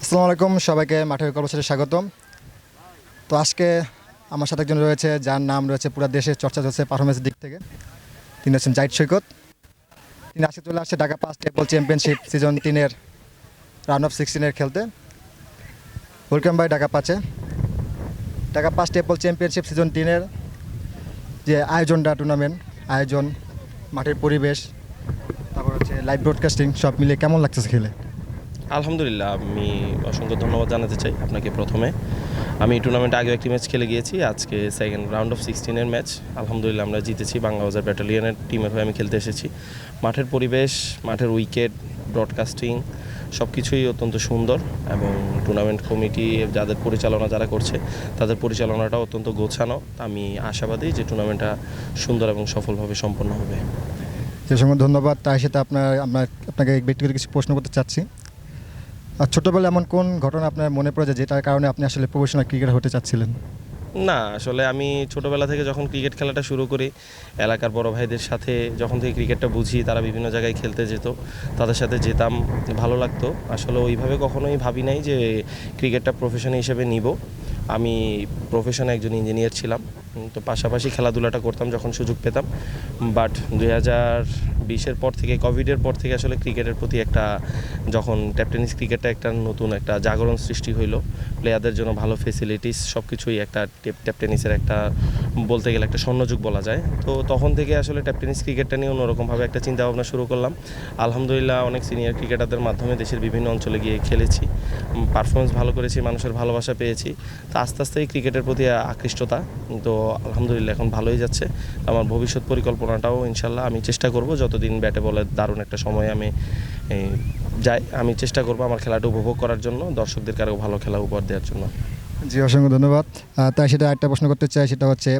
আসসালামু আলাইকুম, সবাইকে মাঠের গল্প চ্যানেলে স্বাগতম। তো আজকে আমার সাথে একজন রয়েছে যার নাম রয়েছে পুরো দেশে চর্চা চলছে পারফরমেন্সের দিক থেকে। তিনি হচ্ছেন জাহিদ সৈকত। তিনি আজকে চলে আসছে ঢাকা 5 টেবল চ্যাম্পিয়নশিপ সিজন 3-এর রাউন্ড অফ 16-এর খেলতে। ওয়েলকাম বাই ঢাকা 5-এ। ঢাকা 5 টেবল চ্যাম্পিয়নশিপ সিজন 3-এর যে আয়োজনটা, টুর্নামেন্ট আয়োজন, মাঠের পরিবেশ, তারপর হচ্ছে লাইভ ব্রডকাস্টিং, সব মিলিয়ে কেমন লাগতেছে খেলে? আলহামদুলিল্লাহ, আমি অসংখ্য ধন্যবাদ জানাতে চাই আপনাকে। প্রথমে আমি টুর্নামেন্টে আগেও একটি ম্যাচ খেলে গিয়েছি, আজকে সেকেন্ড রাউন্ড অফ 16-এর ম্যাচ। আলহামদুলিল্লাহ আমরা জিতেছি, বাংলা বাজার ব্যাটালিয়নের টিমের হয়ে আমি খেলতে এসেছি। মাঠের পরিবেশ, মাঠের উইকেট, ব্রডকাস্টিং সব কিছুই অত্যন্ত সুন্দর এবং টুর্নামেন্ট কমিটি যাদের পরিচালনা যারা করছে তাদের পরিচালনাটাও অত্যন্ত গোছানো। আমি আশাবাদী যে টুর্নামেন্টটা সুন্দর এবং সফলভাবে সম্পন্ন হবে। যে সঙ্গে ধন্যবাদ। তার সাথে আপনাকে ব্যক্তিগত কিছু প্রশ্ন করতে চাচ্ছি। আর ছোটোবেলায় এমন কোন ঘটনা আপনার মনে পড়ে যায় যেটার কারণে আপনি আসলে প্রফেশনাল ক্রিকেটার হতে চাচ্ছিলেন? না, আসলে আমি ছোটোবেলা থেকে যখন ক্রিকেট খেলাটা শুরু করি, এলাকার বড় ভাইদের সাথে যখন থেকে ক্রিকেটটা বুঝি, তারা বিভিন্ন জায়গায় খেলতে যেত, তাদের সাথে যেতাম, ভালো লাগতো। আসলে ওইভাবে কখনোই ভাবি নাই যে ক্রিকেটটা প্রফেশন হিসেবে নিব। আমি প্রফেশনে একজন ইঞ্জিনিয়ার ছিলাম, তো পাশাপাশি খেলাধুলাটা করতাম যখন সুযোগ পেতাম। বাট 2020-এর পর থেকে, কোভিডের পর থেকে আসলে ক্রিকেটের প্রতি একটা, যখন ট্যাপ টেনিস ক্রিকেটটা একটা নতুন একটা জাগরণ সৃষ্টি হইলো, প্লেয়ারদের জন্য ভালো ফেসিলিটিস সব কিছুই একটা ট্যাপ টেনিসের একটা বলতে গেলে একটা স্বর্ণযুগ বলা যায়। তো তখন থেকে আসলে ট্যাপ টেনিস ক্রিকেটটা নিয়ে অন্যরকমভাবে একটা চিন্তাভাবনা শুরু করলাম। আলহামদুলিল্লাহ অনেক সিনিয়র ক্রিকেটারদের মাধ্যমে দেশের বিভিন্ন অঞ্চলে গিয়ে খেলেছি, পারফরমেন্স ভালো করেছি, মানুষের ভালোবাসা পেয়েছি। তো আস্তে আস্তে এই ক্রিকেটের প্রতি আকৃষ্টতা, তো আলহামদুলিল্লাহ এখন ভালোই যাচ্ছে। আমার ভবিষ্যৎ পরিকল্পনাটাও ইনশাল্লাহ আমি চেষ্টা করব, যতদিন ব্যাটে বলে দারুণ একটা সময় আমি যাই, আমি চেষ্টা করব আমার খেলাটা উপভোগ করার জন্য, দর্শকদেরকে আরও ভালো খেলা উপহার দেওয়ার জন্য। জি, অসংখ্য ধন্যবাদ। তাই সেটা একটা প্রশ্ন করতে চাই, সেটা হচ্ছে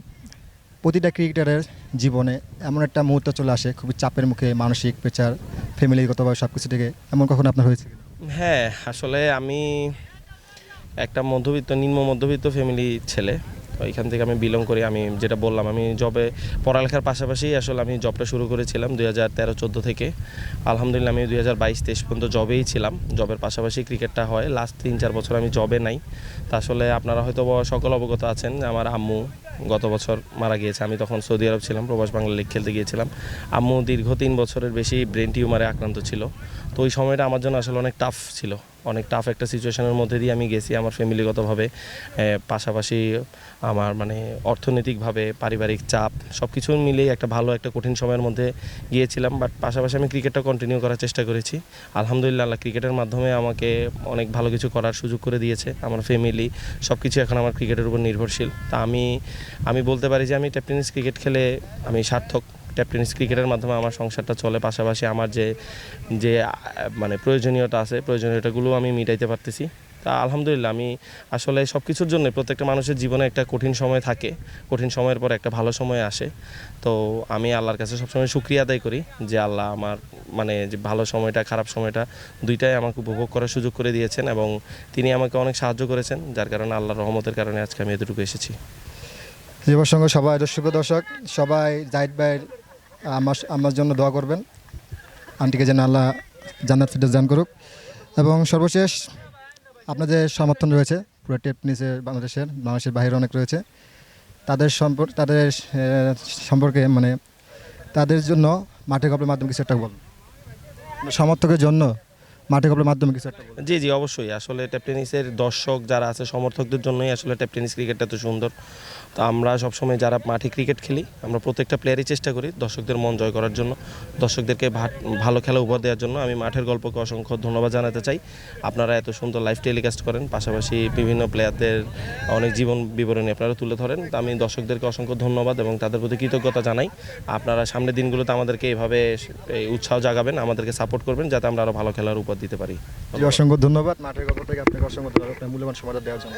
প্রতিটা ক্রিকেটারের জীবনে এমন একটা মুহূর্ত চলে আসে খুবই চাপের মুখে, মানসিক প্রেচার, ফ্যামিলিগতভাবে সব কিছু থেকে, এমন কখনো আপনার হয়েছে? হ্যাঁ, আসলে আমি একটা নিম্ন মধ্যবিত্ত ফ্যামিলি ছেলে, তো এখান থেকে আমি বিলং করি। আমি যেটা বললাম, আমি পড়ালেখার পাশাপাশি আসলে আমি জবটা শুরু করেছিলাম 2013-14 থেকে। আলহামদুলিল্লাহ আমি 2022-23 পর্যন্ত জবেই ছিলাম। জবের পাশাপাশি ক্রিকেটটা হয়। লাস্ট 3-4 বছর আমি জবে নাই। তা আসলে আপনারা হয়তো সকল অবগত আছেন, আমার আম্মু গত বছর মারা গিয়েছে। আমি তখন সৌদি আরব ছিলাম, প্রবাস বাংলা লিগ খেলতে গিয়েছিলাম। আম্মু দীর্ঘ 3 বছরের বেশি ব্রেন টিউমারে আক্রান্ত ছিল। তো ওই সময়টা আমার জন্য আসলে অনেক টাফ ছিল, অনেক টাফ একটা সিচুয়েশনের মধ্যে দিয়ে আমি গেছি। আমার ফ্যামিলিগতভাবে, পাশাপাশি আমার অর্থনৈতিকভাবে পারিবারিক চাপ সব কিছু মিলিয়ে একটা একটা কঠিন সময়ের মধ্যে গিয়েছিলাম। বাট পাশাপাশি আমি ক্রিকেটটা কন্টিনিউ করার চেষ্টা করেছি। আলহামদুলিল্লাহ ক্রিকেটের মাধ্যমে আমাকে অনেক ভালো কিছু করার সুযোগ করে দিয়েছে। আমার ফ্যামিলি সব কিছু এখন আমার ক্রিকেটের উপর নির্ভরশীল। তা আমি বলতে পারি যে আমি ট্যাপ টেনিস ক্রিকেট খেলে আমি সার্থক। ট্যাপ টেনিস ক্রিকেটের মাধ্যমে আমার সংসারটা চলে, পাশাপাশি আমার যে যে প্রয়োজনীয়তা আছে, প্রয়োজনীয়তাগুলো আমি মিটাইতে পারতেছি। তা আলহামদুলিল্লাহ আমি আসলে সব কিছুর জন্য, প্রত্যেকটা মানুষের জীবনে একটা কঠিন সময় থাকে, কঠিন সময়ের পর একটা ভালো সময় আসে। তো আমি আল্লাহর কাছে সবসময় শুকরিয়া আদায় করি যে আল্লাহ আমার যে ভালো সময়টা খারাপ সময়টা দুইটাই আমাকে উপভোগ করার সুযোগ করে দিয়েছেন এবং তিনি আমাকে অনেক সাহায্য করেছেন, যার কারণে আল্লাহর রহমতের কারণে আজকে আমি এতটুকু এসেছি। জীবন সঙ্গে সবাই, দর্শক সবাই জাহিদ ভাইয়ের আমার জন্য দোয়া করবেন, আন্টিকে যেন আল্লাহ জান্নাত ফিরদৌস দান করুক। এবং সর্বশেষ আপনাদের সমর্থন রয়েছে পুরো ট্যাপ টেনিসের বাংলাদেশের বাইরে অনেক রয়েছে, তাদের সম্পর্কে তাদের জন্য মাঠে গল্পের মাধ্যমে কিছু একটা বলুন, সমর্থকের জন্য মাঠে গল্পের মাধ্যমে কিছু একটা বলুন। জি অবশ্যই। আসলে ট্যাপ টেনিসের দর্শক যারা আছে, সমর্থকদের জন্যই আসলে ট্যাপ টেনিস ক্রিকেটটা তো সুন্দর। তো আমরা সবসময় যারা মাঠে ক্রিকেট খেলি, আমরা প্রত্যেকটা প্লেয়ারই চেষ্টা করি দর্শকদের মন জয় করার জন্য, দর্শকদেরকে ভালো খেলা উপহার দেওয়ার জন্য। আমি মাঠের গল্পকে অসংখ্য ধন্যবাদ জানাতে চাই। আপনারা এত সুন্দর লাইভ টেলিকাস্ট করেন, পাশাপাশি বিভিন্ন প্লেয়ারদের অনেক জীবন বিবরণী আপনারা তুলে ধরেন। তো আমি দর্শকদেরকে অসংখ্য ধন্যবাদ এবং তাদের প্রতি কৃতজ্ঞতা জানাই। আপনারা সামনের দিনগুলোতে আমাদেরকে এইভাবে উৎসাহ জাগাবেন, আমাদেরকে সাপোর্ট করবেন, যাতে আমরা আরও ভালো খেলার উপহার দিতে পারি। অসংখ্য ধন্যবাদ। মাঠের গল্প থেকে আপনাকে অসংখ্য ধন্যবাদ মূল্যবান সমাধান দেওয়ার জন্য।